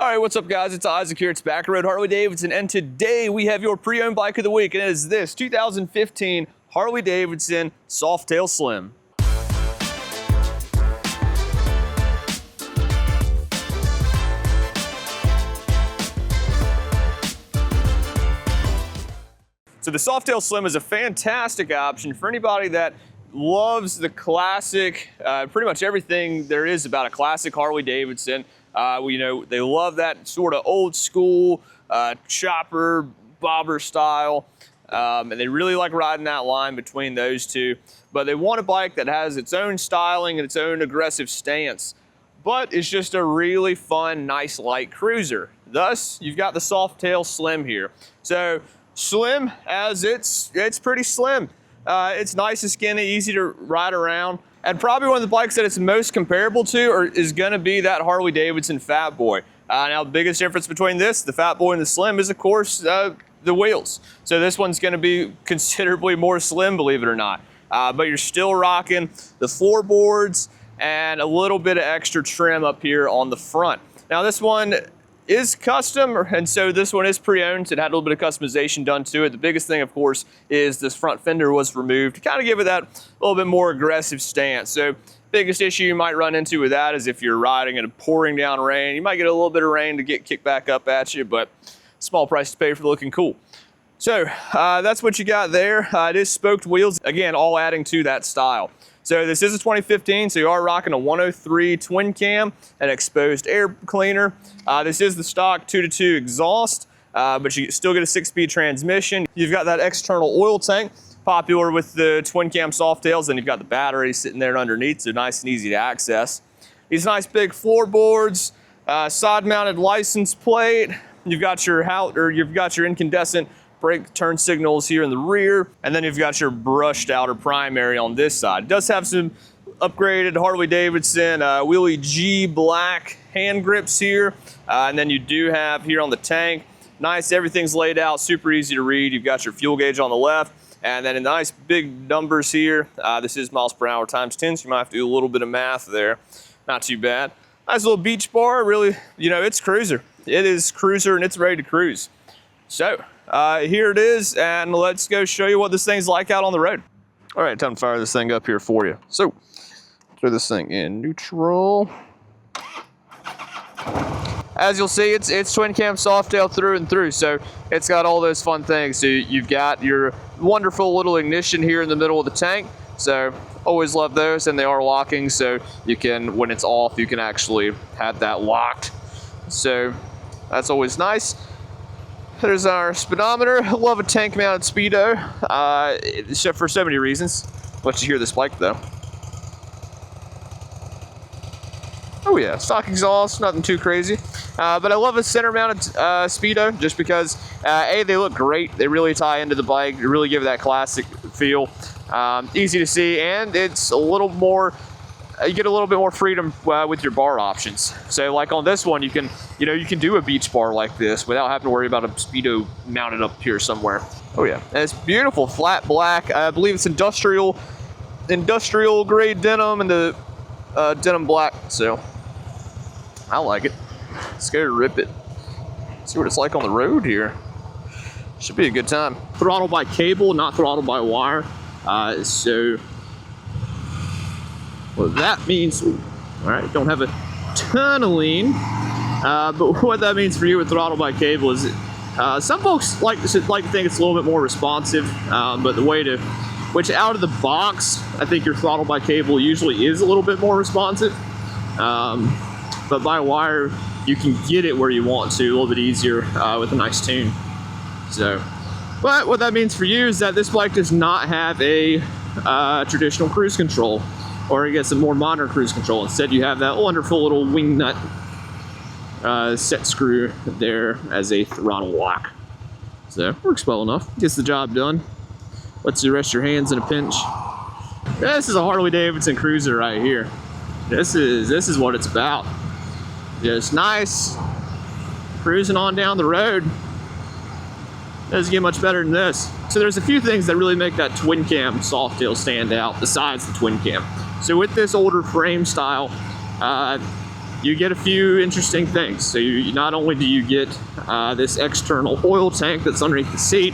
All right, what's up, guys? It's Isaac here. It's Back Road Harley-Davidson, and today we have your pre-owned bike of the week, and it is this 2015 Harley-Davidson Softail Slim. So the Softail Slim is a fantastic option for anybody that loves the classic, pretty much everything there is about a classic Harley-Davidson. They love that sort of old school chopper, bobber style, and they really like riding that line between those two. But they want a bike that has its own styling and its own aggressive stance, but it's just a really fun, nice, light cruiser. Thus, you've got the Softail Slim here. So slim, as it's pretty slim. It's nice and skinny, easy to ride around. And probably one of the bikes that it's most comparable to is going to be that Harley-Davidson Fat Boy. Now, the biggest difference between the Fat Boy and the Slim is, of course, the wheels. So this one's going to be considerably more slim, believe it or not. But you're still rocking the floorboards and a little bit of extra trim up here on the front. Now, this one is custom, and so this one is pre-owned. It had a little bit of customization done to it. The biggest thing, of course, is this front fender was removed to kind of give it that little bit more aggressive stance. So biggest issue you might run into with that is if you're riding in a pouring down rain, you might get a little bit of rain to get kicked back up at you, but small price to pay for looking cool. So that's what you got there. It is spoked wheels, again, all adding to that style. So this is a 2015, so you are rocking a 103 twin cam, an exposed air cleaner. This is the stock 2.2 exhaust, but you still get a 6-speed transmission. You've got that external oil tank, popular with the twin cam Softails, and you've got the battery sitting there underneath, so nice and easy to access. These nice big floorboards, side-mounted license plate. You've got your incandescent brake turn signals here in the rear, and then you've got your brushed outer primary on this side. It does have some upgraded Harley-Davidson Wheelie G black hand grips here, and then you do have here on the tank, nice, everything's laid out, super easy to read. You've got your fuel gauge on the left, and then nice big numbers here. This is miles per hour times 10, so you might have to do a little bit of math there. Not too bad. Nice little beach bar, really, it's cruiser. It is cruiser, and it's ready to cruise. So, here it is, and let's go show you what this thing's like out on the road. All right, time to fire this thing up here for you. So, throw this thing in neutral. As you'll see, it's twin cam Softail through and through, so it's got all those fun things. So you've got your wonderful little ignition here in the middle of the tank. So always love those, and they are locking, so you can, when it's off, you can actually have that locked. So that's always nice. There's our speedometer. I love a tank-mounted speedo, for so many reasons. Let you hear this bike, though. Oh yeah, stock exhaust, nothing too crazy. But I love a center-mounted speedo just because, A, they look great. They really tie into the bike. They really give it that classic feel. Easy to see, and it's a little more, you get a little bit more freedom with your bar options. So like on this one, you can do a beach bar like this without having to worry about a speedo mounted up here somewhere. Oh yeah, and it's beautiful, flat black. I believe it's industrial grade denim and the denim black. So I like it. Let's go rip it. See what it's like on the road here. Should be a good time. Throttle by cable, not throttle by wire. So what that means, all right, don't have a ton of lean, but what that means for you with throttle by cable is some folks like to think it's a little bit more responsive, but which out of the box, I think your throttle by cable usually is a little bit more responsive, but by wire, you can get it where you want to a little bit easier with a nice tune. So, but what that means for you is that this bike does not have a traditional cruise control, or you get some more modern cruise control. Instead, you have that wonderful little wing nut set screw there as a throttle lock. So, works well enough. Gets the job done. Lets you rest your hands in a pinch. This is a Harley-Davidson cruiser right here. This is what it's about. Just nice, cruising on down the road. Doesn't get much better than this. So there's a few things that really make that twin cam Softail stand out besides the twin cam. So with this older frame style, you get a few interesting things. So you not only do you get this external oil tank that's underneath the seat,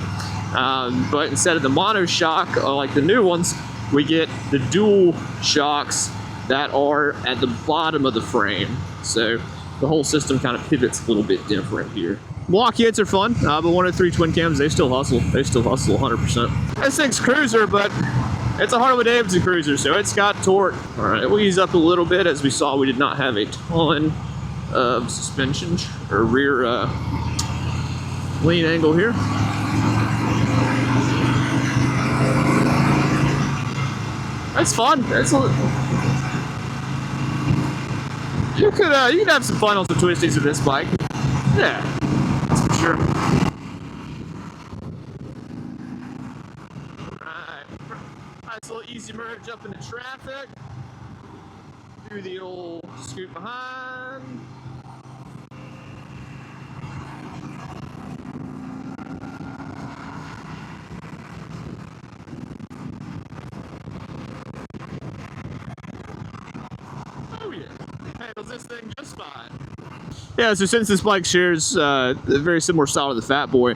but instead of the monoshock, like the new ones, we get the dual shocks that are at the bottom of the frame. So the whole system kind of pivots a little bit different here. Block hits are fun, but 103 twin cams, they still hustle. They still hustle 100%. This thing's cruiser, but it's a Harley-Davidson cruiser, so it's got torque. All right, we'll ease up a little bit. As we saw, we did not have a ton of suspension or rear lean angle here. That's fun. You could have some fun on some twisties with this bike. Yeah, that's for sure. Alright, nice little easy merge up into traffic. Do the old scoot behind. Handles this thing just fine. Yeah, so since this bike shares a very similar style to the Fat Boy,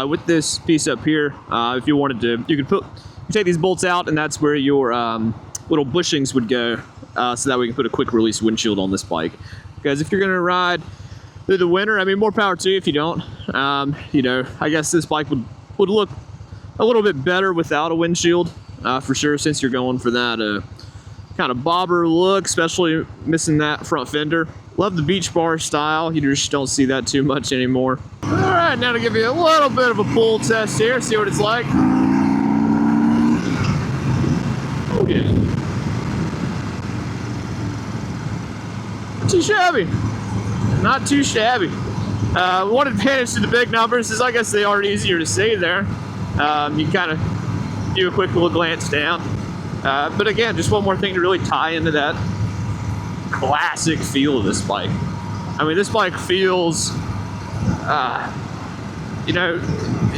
with this piece up here, if you wanted to, you could take these bolts out, and that's where your little bushings would go, so that we can put a quick release windshield on this bike. Because if you're going to ride through the winter, I mean, more power to you if you don't. You know, I guess this bike would look a little bit better without a windshield, for sure, since you're going for that kind of bobber look, especially missing that front fender. Love the beach bar style. You just don't see that too much anymore. All right, now to give you a little bit of a pull test here, see what it's like. Oh yeah. Not too shabby. Not too shabby. One advantage to the big numbers is I guess they are easier to see there. You can kind of do a quick little glance down. But again, just one more thing to really tie into that classic feel of this bike. I mean, this bike feels, you know,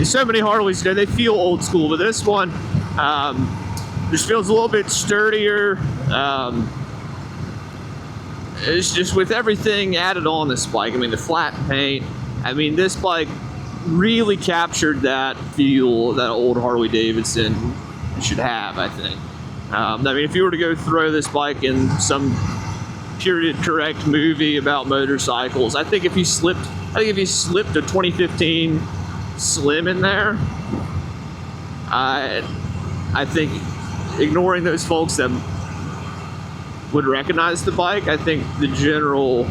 so many Harleys, you know, they feel old school, but this one just feels a little bit sturdier. It's just with everything added on this bike. I mean, the flat paint. I mean, this bike really captured that feel that old Harley-Davidson should have, I think. I mean, if you were to go throw this bike in some period correct movie about motorcycles, I think if you slipped a 2015 Slim in there, I think ignoring those folks that would recognize the bike, I think the general,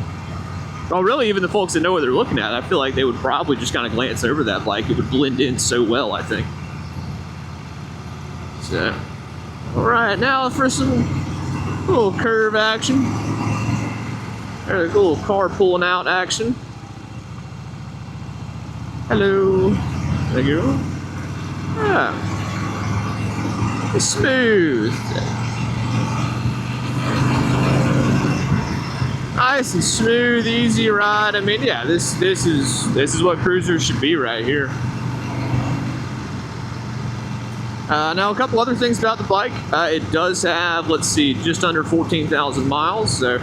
well, really even the folks that know what they're looking at, I feel like they would probably just kind of glance over that bike. It would blend in so well, I think. So. Alright, now for some little curve action. There's a little car pulling out action. Hello. There you go. Yeah. It's smooth. Nice and smooth, easy ride. I mean, yeah, this is what cruisers should be right here. Now, a couple other things about the bike. It does have, let's see, just under 14,000 miles, so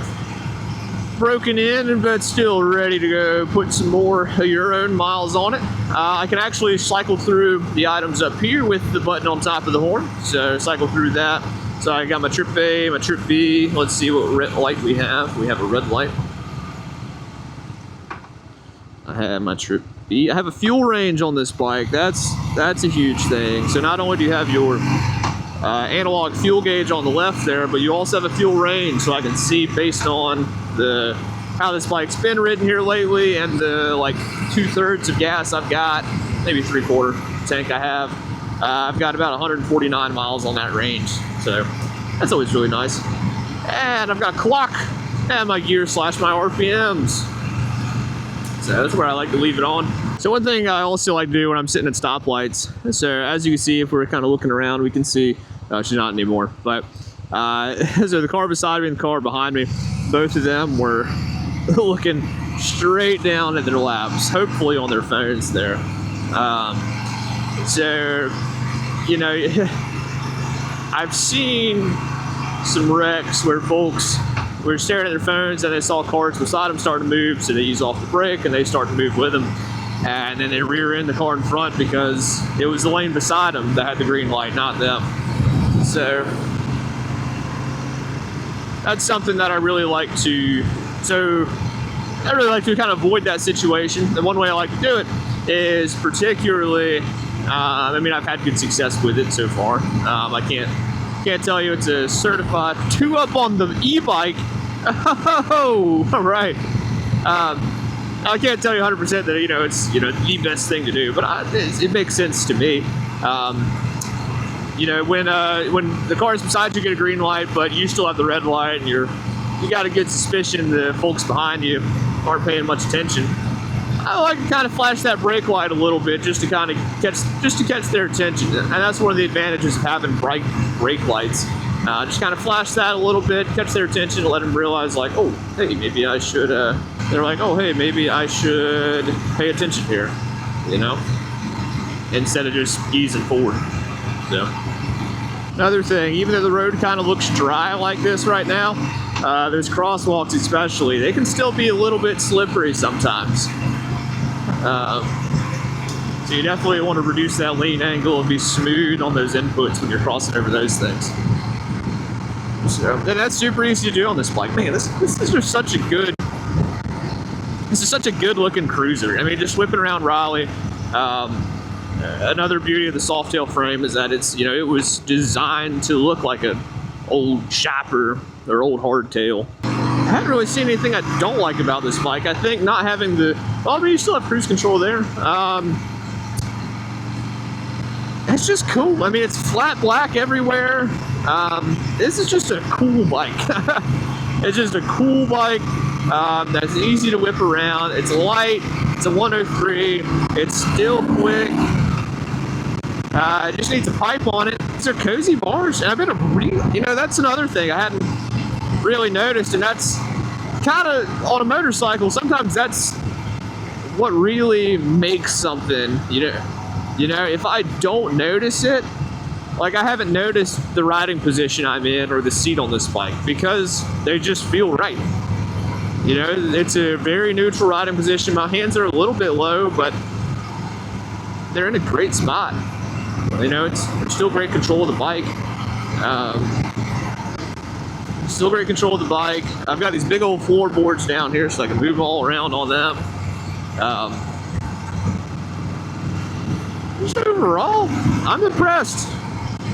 broken in, but still ready to go put some more of your own miles on it. I can actually cycle through the items up here with the button on top of the horn, so cycle through that. So I got my trip A, my trip B. Let's see what red light we have. We have a red light. I have my trip B. I have a fuel range on this bike. That's a huge thing. So not only do you have your analog fuel gauge on the left there, but you also have a fuel range, so I can see based on how this bike's been ridden here lately and the like 2/3 of gas I've got, maybe 3/4 tank I have. I've got about 149 miles on that range, so that's always really nice. And I've got a clock and my gear / my RPMs. So that's where I like to leave it on. So one thing I also like to do when I'm sitting at stoplights, so as you can see, if we're kind of looking around, we can see, she's not anymore, but so the car beside me and the car behind me, both of them were looking straight down at their laps, hopefully on their phones there. So, you know, I've seen some wrecks where folks were staring at their phones and they saw cars beside them start to move, so they ease off the brake and they start to move with them. And then they rear end the car in front because it was the lane beside them that had the green light, not them. So that's something that I really like to kind of avoid that situation. The one way I like to do it is particularly, I mean, I've had good success with it so far. I can't tell you it's a certified 2-up on the e-bike. Oh, all right. I can't tell you 100% that, it's, the best thing to do, but it makes sense to me. When the cars beside you get a green light, but you still have the red light, and you got a good suspicion the folks behind you aren't paying much attention, I like to kind of flash that brake light a little bit just to kind of catch their attention. And that's one of the advantages of having bright brake lights. Just kind of flash that a little bit, catch their attention, and let them realize, like, oh, hey, maybe I should, they're like, oh, hey, maybe I should pay attention here, instead of just easing forward. So, another thing, even though the road kind of looks dry like this right now, those crosswalks especially, they can still be a little bit slippery sometimes. So you definitely want to reduce that lean angle and be smooth on those inputs when you're crossing over those things. So, and that's super easy to do on this bike. Man, this is just such a good looking cruiser. I mean, just whipping around Raleigh. Another beauty of the Softail frame is that it's, it was designed to look like an old shopper or old hardtail. I haven't really seen anything I don't like about this bike. I think not having you still have cruise control there. It's just cool. I mean, it's flat black everywhere. This is just a cool bike. It's just a cool bike that's easy to whip around. It's light. It's a 103. It's still quick. It just needs a pipe on it. These are cozy bars, and I've been that's another thing I hadn't really noticed, and that's kind of on a motorcycle. Sometimes that's what really makes something. If I don't notice it, like I haven't noticed the riding position I'm in or the seat on this bike because they just feel right. It's a very neutral riding position. My hands are a little bit low, but they're in a great spot. It's still great control of the bike. Still great control of the bike. I've got these big old floorboards down here so I can move all around on them. Just overall, I'm impressed.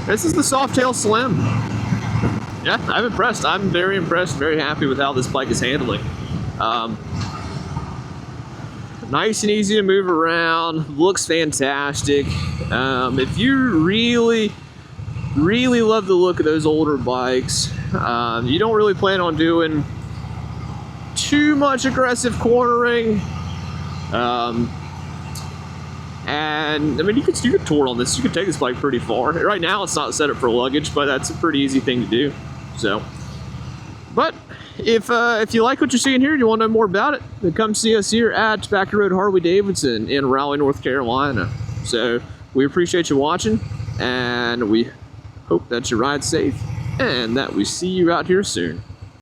This is the Softail Slim. Yeah, I'm impressed. I'm very impressed, very happy with how this bike is handling. Nice and easy to move around, looks fantastic. If you really love the look of those older bikes, you don't really plan on doing too much aggressive cornering, and I mean, you could tour on this. You could take this bike pretty far. Right now it's not set up for luggage, but that's a pretty easy thing to do. So, but if you like what you're seeing here and you want to know more about it, then come see us here at Backer Road Harley-Davidson in Raleigh, North Carolina. So we appreciate you watching, and we hope that you ride safe and that we see you out here soon.